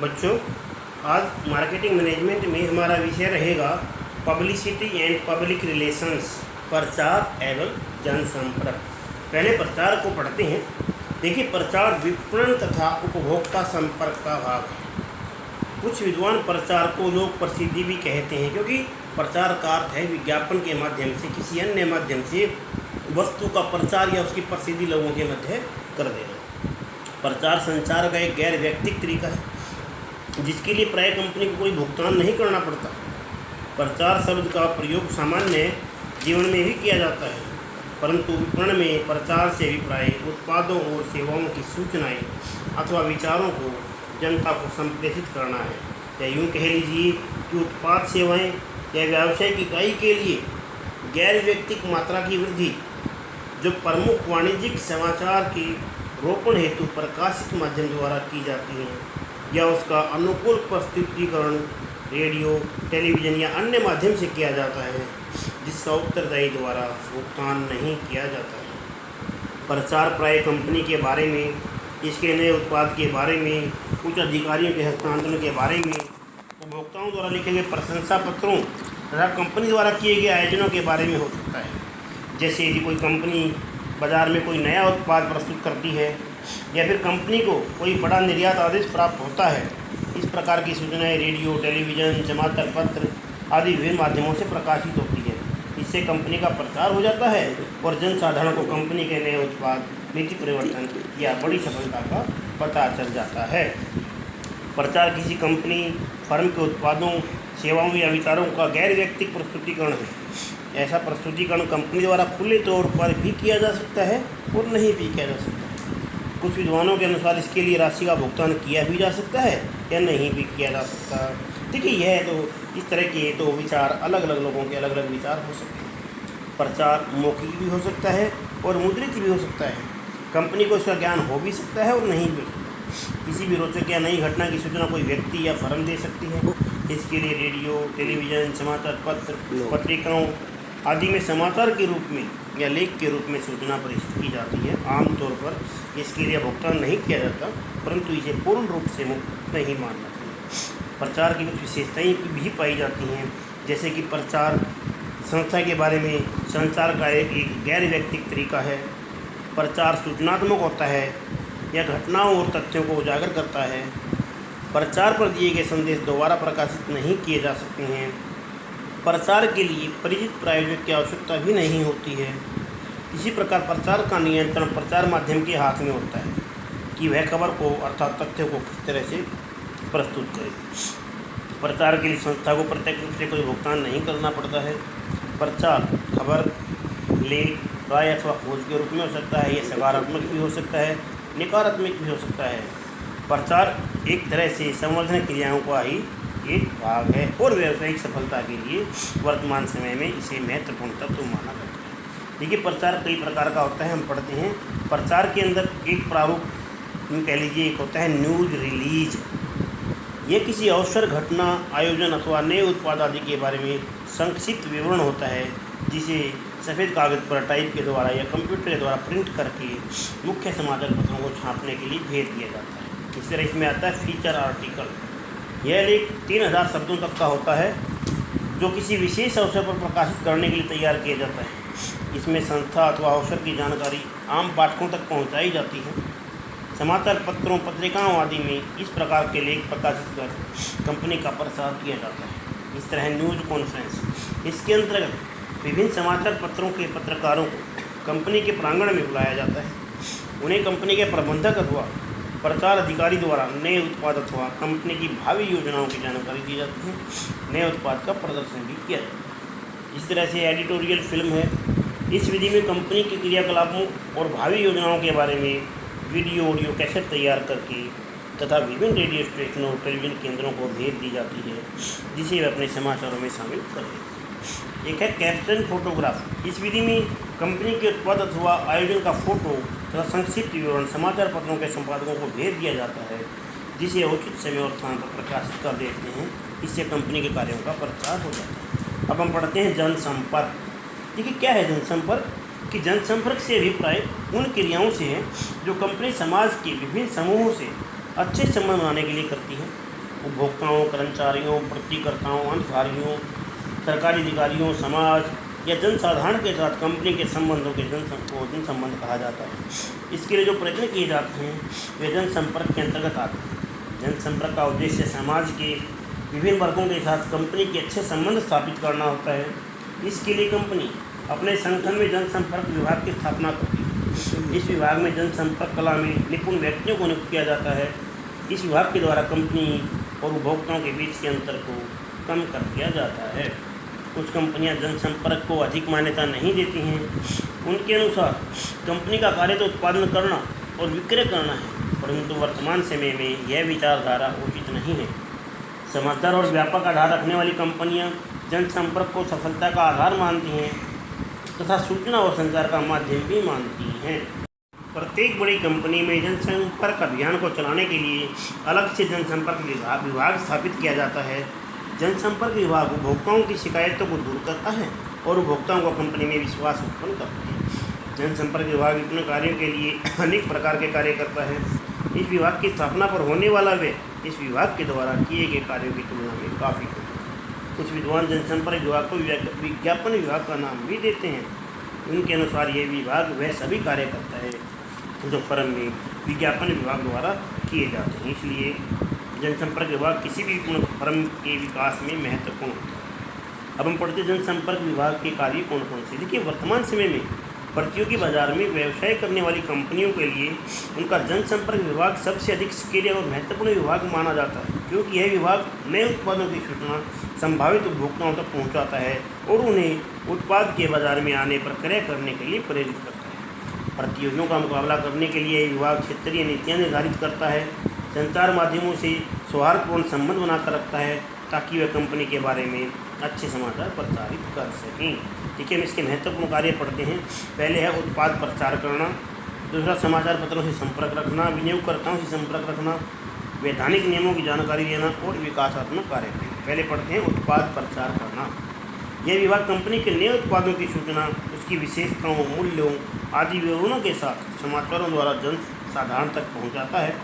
बच्चों, आज marketing management में हमारा विषय रहेगा पब्लिसिटी एंड पब्लिक रिलेशंस, प्रचार एवं जनसंपर्क। पहले प्रचार को पढ़ते हैं। देखिए, प्रचार विपणन तथा उपभोक्ता संपर्क का भाग है। कुछ विद्वान प्रचार को लोग प्रसिद्धि भी कहते हैं, क्योंकि प्रचार का अर्थ है विज्ञापन के माध्यम से किसी अन्य माध्यम से वस्तु का प्रचार या उसकी प्रसिद्धि लोगों के मध्य कर देना। प्रचार संचार का एक गैर व्यक्तिक तरीका है जिसके लिए प्राय कंपनी को कोई भुगतान नहीं करना पड़ता। प्रचार शब्द का प्रयोग सामान्य जीवन में भी किया जाता है, परंतु विपणन में प्रचार से अभिप्राय उत्पादों और सेवाओं की सूचनाएं अथवा विचारों को जनता को संप्रेषित करना है। या यूँ कह लीजिए कि उत्पाद सेवाएं या व्यावसायिक इकाई के लिए गैर व्यक्तिक मात्रा की वृद्धि जो प्रमुख वाणिज्यिक समाचार के रोपण हेतु प्रकाशित माध्यम द्वारा की जाती हैं या उसका अनुकूल प्रस्तुतिकरण रेडियो, टेलीविज़न या अन्य माध्यम से किया जाता है जिसका उत्तरदायी द्वारा भुगतान नहीं किया जाता है। प्रचार प्राय कंपनी के बारे में, इसके नए उत्पाद के बारे में, कुछ अधिकारियों के हस्तांतरण के बारे में, उपभोक्ताओं द्वारा लिखे गए प्रशंसा पत्रों तथा कंपनी द्वारा किए गए आयोजनों के बारे में हो सकता है। जैसे यदि कोई कंपनी बाज़ार में कोई नया उत्पाद प्रस्तुत करती है या फिर कंपनी को कोई बड़ा निर्यात आदेश प्राप्त होता है, इस प्रकार की सूचनाएं रेडियो, टेलीविज़न, समाचार पत्र आदि विभिन्न माध्यमों से प्रकाशित होती है। इससे कंपनी का प्रचार हो जाता है और जनसाधारण को कंपनी के नए उत्पाद, नीति परिवर्तन या बड़ी सफलता का पता चल जाता है। प्रचार किसी कंपनी, फर्म के उत्पादों, सेवाओं या विचारों का गैर व्यक्तिक प्रस्तुतिकरण है। ऐसा प्रस्तुतिकरण कंपनी द्वारा खुले तौर पर भी किया जा सकता है और नहीं भी किया जा सकता। कुछ विद्वानों के अनुसार इसके लिए राशि का भुगतान किया भी जा सकता है या नहीं भी किया जा सकता। देखिए, यह तो इस तरह के तो विचार अलग अलग लोगों के अलग अलग विचार हो सकते हैं। प्रचार मौखिक भी हो सकता है और मुद्रित भी हो सकता है। कंपनी को इसका ज्ञान हो भी सकता है और नहीं भी हो सकता। किसी भी रोचक या नई घटना की सूचना कोई व्यक्ति या फर्म दे सकती है। इसके लिए रेडियो, टेलीविज़न, समाचार पत्र, पत्रिकाओं आदि में समाचार के रूप में या लेख के रूप में सूचना प्रस्तुत की जाती है। आमतौर पर इसके लिए भुगतान नहीं किया जाता, परंतु इसे पूर्ण रूप से मुफ्त नहीं मानना चाहिए। प्रचार की कुछ विशेषताएं भी पाई जाती हैं, जैसे कि प्रचार संस्था के बारे में संचार का एक गैर व्यक्तिक तरीका है। प्रचार सूचनात्मक होता है या घटनाओं और तथ्यों को उजागर करता है। प्रचार पर दिए गए संदेश दोबारा प्रकाशित नहीं किए जा सकते हैं। प्रचार के लिए परिचित प्रायोजक की आवश्यकता भी नहीं होती है। इसी प्रकार प्रचार का नियंत्रण प्रचार माध्यम के हाथ में होता है कि वह खबर को अर्थात तथ्य को किस तरह से प्रस्तुत करे। प्रचार के लिए संस्था को प्रत्यक्ष रूप से कोई भुगतान नहीं करना पड़ता है। प्रचार खबर, लेख, राय अथवा खोज के रूप में हो सकता है। यह सकारात्मक भी हो सकता है, नकारात्मक भी हो सकता है। प्रचार एक तरह से संवर्धन क्रियाओं का ही एक भाग है और व्यावसायिक सफलता के लिए वर्तमान समय में इसे महत्वपूर्ण तत्व माना जाता है। देखिए, प्रचार कई प्रकार का होता है, हम पढ़ते हैं। प्रचार के अंदर एक प्रारूप कह लीजिए, एक होता है न्यूज़ रिलीज। ये किसी अवसर, घटना, आयोजन अथवा नए उत्पाद आदि के बारे में संक्षिप्त विवरण होता है, जिसे सफ़ेद कागज़ पर टाइप के द्वारा या कंप्यूटर के द्वारा प्रिंट करके मुख्य समाचार पत्रों को छापने के लिए भेज दिया जाता है। इस तरह इसमें आता है फीचर आर्टिकल। यह लेख 3000 शब्दों तक का होता है, जो किसी विशेष अवसर पर प्रकाशित करने के लिए तैयार किया जाता है। इसमें संस्था अथवा अवसर की जानकारी आम पाठकों तक पहुंचाई जाती है। समाचार पत्रों, पत्रिकाओं आदि में इस प्रकार के लेख प्रकाशित कर कंपनी का प्रचार किया जाता है। इस तरह न्यूज़ कॉन्फ्रेंस, इसके अंतर्गत विभिन्न समाचार पत्रों के पत्रकारों को कंपनी के प्रांगण में बुलाया जाता है। उन्हें कंपनी के प्रबंधक अथवा प्रचार अधिकारी द्वारा नए उत्पाद अथवा कंपनी की भावी योजनाओं की जानकारी दी जाती है। नए उत्पाद का प्रदर्शन भी किया जाता है। इस तरह से एडिटोरियल फिल्म है। इस विधि में कंपनी के क्रियाकलापों और भावी योजनाओं के बारे में वीडियो, ऑडियो कैसेट तैयार करके तथा विभिन्न रेडियो स्टेशनों और टेलीविज़न केंद्रों को भेज दी जाती है, जिसे वे अपने समाचारों में शामिल कर देते हैं। एक है कैप्शन फोटोग्राफ। इस विधि में कंपनी के उत्पाद अथवा आयोजन का फोटो तथा संक्षिप्त विवरण समाचार पत्रों के संपादकों को भेज दिया जाता है, जिसे उचित समय और स्थान पर प्रकाशित कर देते हैं। इससे कंपनी के कार्यों का प्रचार हो जाता है। अब हम पढ़ते हैं जनसंपर्क। देखिए, क्या है जनसंपर्क? कि जनसंपर्क से अभिप्राय उन क्रियाओं से है जो कंपनी समाज के विभिन्न समूहों से अच्छे संबंध बनाने के लिए करती है। उपभोक्ताओं, कर्मचारियों, प्रतिकर्ताओं, अंशधारियों, सरकारी अधिकारियों, समाज या जनसाधारण के साथ कंपनी के संबंधों के जनसंबंध कहा जाता है। इसके लिए जो प्रयत्न किए जाते हैं वे जनसंपर्क के अंतर्गत आते हैं। जनसंपर्क का उद्देश्य समाज के विभिन्न वर्गों के साथ कंपनी के अच्छे संबंध स्थापित करना होता है। इसके लिए कंपनी अपने संगठन में जनसंपर्क विभाग की स्थापना करती है। इस विभाग में जनसंपर्क कला में निपुण व्यक्तियों को नियुक्त किया जाता है। इस विभाग के द्वारा कंपनी और उपभोक्ताओं के बीच के अंतर को कम कर दिया जाता है। कुछ कंपनियां जनसंपर्क को अधिक मान्यता नहीं देती हैं। उनके अनुसार कंपनी का कार्य तो उत्पादन करना और विक्रय करना है, परंतु वर्तमान समय में यह विचारधारा उचित नहीं है। समझदार और व्यापक आधार रखने वाली कंपनियां जनसंपर्क को सफलता का आधार मानती हैं तथा सूचना और संचार का माध्यम भी मानती हैं। प्रत्येक बड़ी कंपनी में जनसंपर्क अभियान को चलाने के लिए अलग से जनसंपर्क विभाग स्थापित किया जाता है। जनसंपर्क विभाग उपभोक्ताओं की शिकायतों को दूर करता है और उपभोक्ताओं को कंपनी में विश्वास उत्पन्न करता है। जनसंपर्क विभाग विभिन्न कार्यों के लिए अनेक प्रकार के कार्य करता है। इस विभाग की स्थापना पर होने वाला व्यय इस विभाग के द्वारा किए गए कार्यों की तुलना में काफ़ी कम है। कुछ विद्वान जनसंपर्क विभाग को विज्ञापन विभाग का नाम भी देते हैं। उनके अनुसार ये विभाग वह सभी कार्य करता है जो फर्म में विज्ञापन विभाग द्वारा किए जाते हैं। इसलिए जनसंपर्क विभाग किसी भी फर्म के विकास में महत्वपूर्ण होता है। अब हम पढ़ते हैं जनसंपर्क विभाग के कार्य कौन कौन से। देखिए, वर्तमान समय में प्रतियोगी बाजार में व्यवसाय करने वाली कंपनियों के लिए उनका जनसंपर्क विभाग सबसे अधिक सक्रिय और महत्वपूर्ण विभाग माना जाता है, क्योंकि यह विभाग नए उत्पादों की सूचना संभावित उपभोक्ताओं तक पहुंचाता है और उन्हें उत्पाद के बाजार में आने पर क्रय करने के लिए प्रेरित करता है। प्रतियोगियों का मुकाबला करने के लिए यह विभाग क्षेत्रीय नीतियाँ निर्धारित करता है, संचार माध्यमों से सौहार्दपूर्ण संबंध बनाकर रखता है ताकि वह कंपनी के बारे में अच्छे समाचार प्रचारित कर सकें। ठीक है, हम इसके महत्वपूर्ण कार्य पढ़ते हैं। पहले है उत्पाद प्रचार करना, दूसरा समाचार पत्रों से संपर्क रखना, विनियोगकर्ताओं से संपर्क रखना, वैधानिक नियमों की जानकारी देना और विकासात्मक कार्य करना। पहले पढ़ते हैं उत्पाद प्रचार करना। यह विभाग कंपनी के नए उत्पादों की सूचना, उसकी विशेषताओं, मूल्यों आदि विवरणों के साथ समाचारों द्वारा जनसाधारण तक पहुँचाता है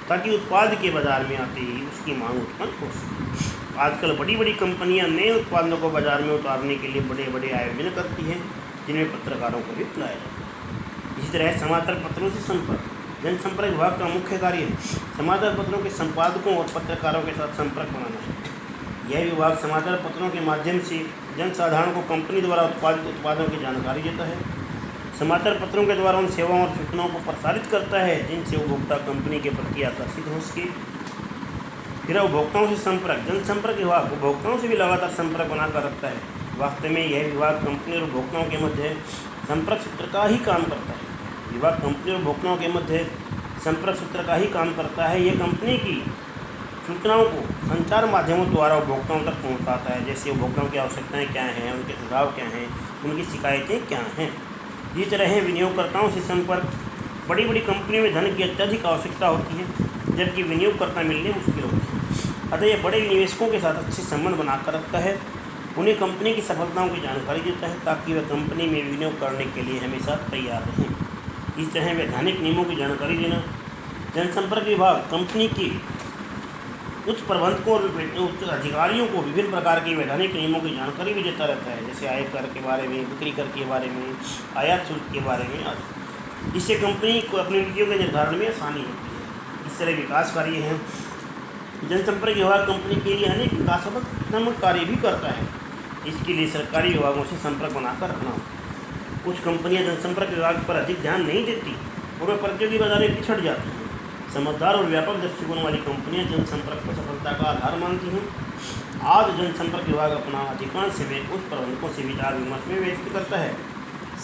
ताकि उत्पाद के बाजार में आते ही उसकी मांग उत्पन्न हो सके। आजकल बड़ी बड़ी कंपनियां नए उत्पादों को बाजार में उतारने के लिए बड़े बड़े आयोजन करती हैं, जिनमें पत्रकारों को भी बुलाया जाता है। इसी तरह समाचार पत्रों से संपर्क जनसंपर्क विभाग का मुख्य कार्य है समाचार पत्रों के संपादकों और पत्रकारों के साथ संपर्क बनाना है। यह विभाग समाचार पत्रों के माध्यम से जनसाधारण को कंपनी द्वारा उत्पादित उत्पादों की जानकारी देता है। समाचार पत्रों के द्वारा उन सेवाओं और सूचनाओं को प्रसारित करता है जिनसे उपभोक्ता कंपनी के प्रति आकर्षित हो सके। फिर उपभोक्ताओं से संपर्क जनसंपर्क विभाग उपभोक्ताओं से भी लगातार संपर्क बनाकर रखता है। वास्तव में यह विभाग कंपनी और उपभोक्ताओं के मध्य संपर्क सूत्र का ही काम करता है। विभाग कंपनी और उपभोक्ताओं के मध्य संपर्क सूत्र का ही काम करता है। यह कंपनी की सूचनाओं को संचार माध्यमों द्वारा उपभोक्ताओं तक पहुँचाता है, जैसे उपभोक्ताओं की आवश्यकताएँ क्या हैं, उनके सुझाव क्या हैं, उनकी शिकायतें क्या हैं। इसी तरह है विनियोगकर्ताओं से संपर्क। बड़ी बड़ी कंपनियों में धन की अत्यधिक आवश्यकता होती है, जबकि विनियोगकर्ता मिलने मुश्किल होते हैं। अतः यह बड़े निवेशकों के साथ अच्छे संबंध बनाकर रखता है, उन्हें कंपनी की सफलताओं की जानकारी देता है ताकि वह कंपनी में विनियोग करने के लिए हमेशा तैयार रहें। इस तरह वैधानिक नियमों की जानकारी देना। जनसंपर्क विभाग कंपनी की उच्च प्रबंधकों और उच्च अधिकारियों को विभिन्न प्रकार के वैधानिक नियमों की जानकारी भी देता रहता है, जैसे आय कर के बारे में, बिक्री कर के बारे में, आयात शुल्क के बारे में आदि। इससे कंपनी को अपनी नीतियों के निर्धारण में आसानी होती है। इस तरह विकास कार्य हैं। जनसंपर्क विभाग कंपनी के लिए अनेक विकासात्मक कार्य भी करता है। इसके लिए सरकारी विभागों से संपर्क बनाकर रखना होता है। कुछ कंपनियां जनसंपर्क विभाग पर अधिक ध्यान नहीं देती और वे प्रतियोगी बाजार में पिछड़ जाती हैं। समझदार और व्यापक दृष्टिकोण वाली कंपनियां जनसंपर्क को सफलता का आधार मानती हैं। आज जनसंपर्क विभाग अपना अधिकांश समय उस प्रबंधकों से विचार विमर्श में व्यक्त करता है।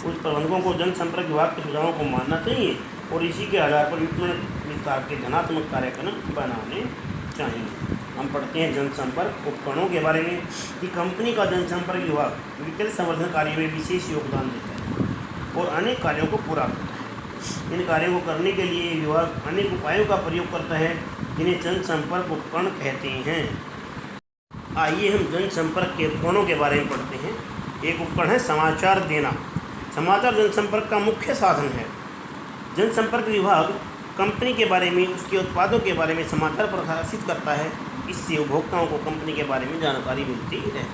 उस प्रबंधकों को जनसंपर्क विभाग के सुझावों को मानना चाहिए और इसी के आधार पर विपणन विस्तार के धनात्मक कार्यक्रम बनाने चाहिए। हम पढ़ते हैं जनसंपर्क उपकरणों के बारे में कि कंपनी का जनसंपर्क विभाग विक्रय संवर्धन कार्य में विशेष योगदान देता है और अनेक कार्यों को पूरा करता है। इन कार्यों को करने के लिए विभाग अनेक उपायों का प्रयोग करता है जिन्हें जनसंपर्क उपकरण कहते हैं। आइए हम जनसंपर्क के उपकरणों के बारे में पढ़ते हैं। एक उपकरण है समाचार देना। समाचार जनसंपर्क का मुख्य साधन है। जनसंपर्क विभाग कंपनी के बारे में, उसके उत्पादों के बारे में समाचार प्रकाशित करता है। इससे उपभोक्ताओं को कंपनी के बारे में जानकारी मिलती रहती है।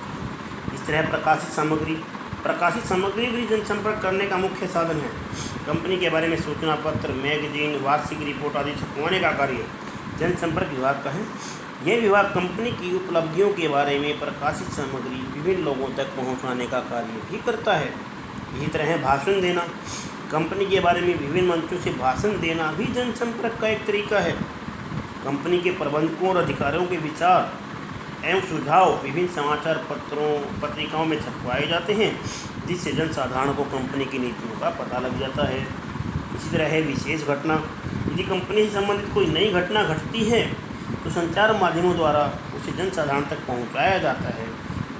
इस तरह प्रकाशित सामग्री भी जनसंपर्क करने का मुख्य साधन है। कंपनी के बारे में सूचना पत्र, मैगजीन, वार्षिक रिपोर्ट आदि छपवाने का कार्य जनसंपर्क विभाग का है। यह विभाग कंपनी की उपलब्धियों के बारे में प्रकाशित सामग्री विभिन्न लोगों तक पहुंचाने का कार्य भी करता है। इसी तरह भाषण देना, कंपनी के बारे में विभिन्न मंचों से भाषण देना भी जनसंपर्क का एक तरीका है। कंपनी के प्रबंधकों और अधिकारियों के विचार एवं सुझाव विभिन्न समाचार पत्रिकाओं में छपवाए जाते हैं, जिससे जनसाधारण को कंपनी की नीतियों का पता लग जाता है। इसी तरह है विशेष घटना। यदि कंपनी से संबंधित कोई नई घटना घटती है तो संचार माध्यमों द्वारा उसे जनसाधारण तक पहुंचाया जाता है,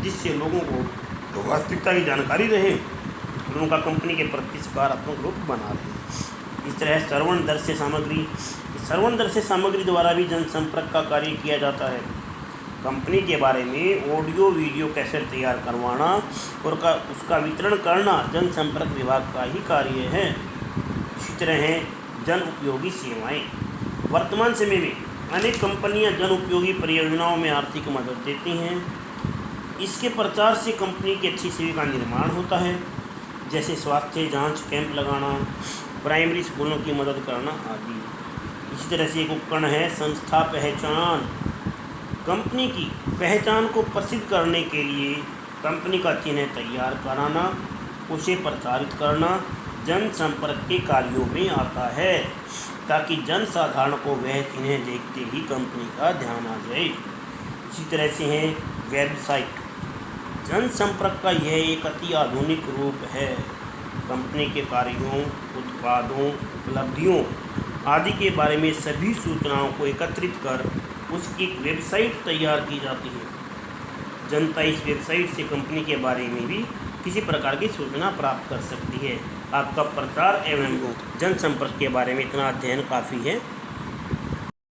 जिससे लोगों को वास्तविकता की जानकारी रहे और उनका कंपनी के प्रति सकारात्मक रूप बना रहे। इस तरह श्रवणदर्शी सामग्री द्वारा भी जनसंपर्क का कार्य किया जाता है। कंपनी के बारे में ऑडियो वीडियो कैसेट तैयार करवाना और उसका वितरण करना जनसंपर्क विभाग का ही कार्य है। इसी तरह है जन उपयोगी सेवाएं। वर्तमान समय में अनेक कंपनियां जन उपयोगी परियोजनाओं में आर्थिक मदद देती हैं। इसके प्रचार से कंपनी की अच्छी सेवा का निर्माण होता है, जैसे स्वास्थ्य जांच कैंप लगाना, प्राइमरी स्कूलों की मदद करना आदि। इसी तरह से एक उपकरण है संस्था पहचान। कंपनी की पहचान को प्रसिद्ध करने के लिए कंपनी का चिन्ह तैयार कराना, उसे प्रचारित करना जनसंपर्क के कार्यों में आता है, ताकि जनसाधारण को वह चिन्ह देखते ही कंपनी का ध्यान आ जाए। इसी तरह से है वेबसाइट। जनसंपर्क का यह एक अति आधुनिक रूप है। कंपनी के कार्यों, उत्पादों, उपलब्धियों आदि के बारे में सभी सूचनाओं को एकत्रित कर उसकी एक वेबसाइट तैयार की जाती है। जनता इस वेबसाइट से कंपनी के बारे में भी किसी प्रकार की सूचना प्राप्त कर सकती है। आपका प्रचार एवं जनसंपर्क के बारे में इतना अध्ययन काफ़ी है।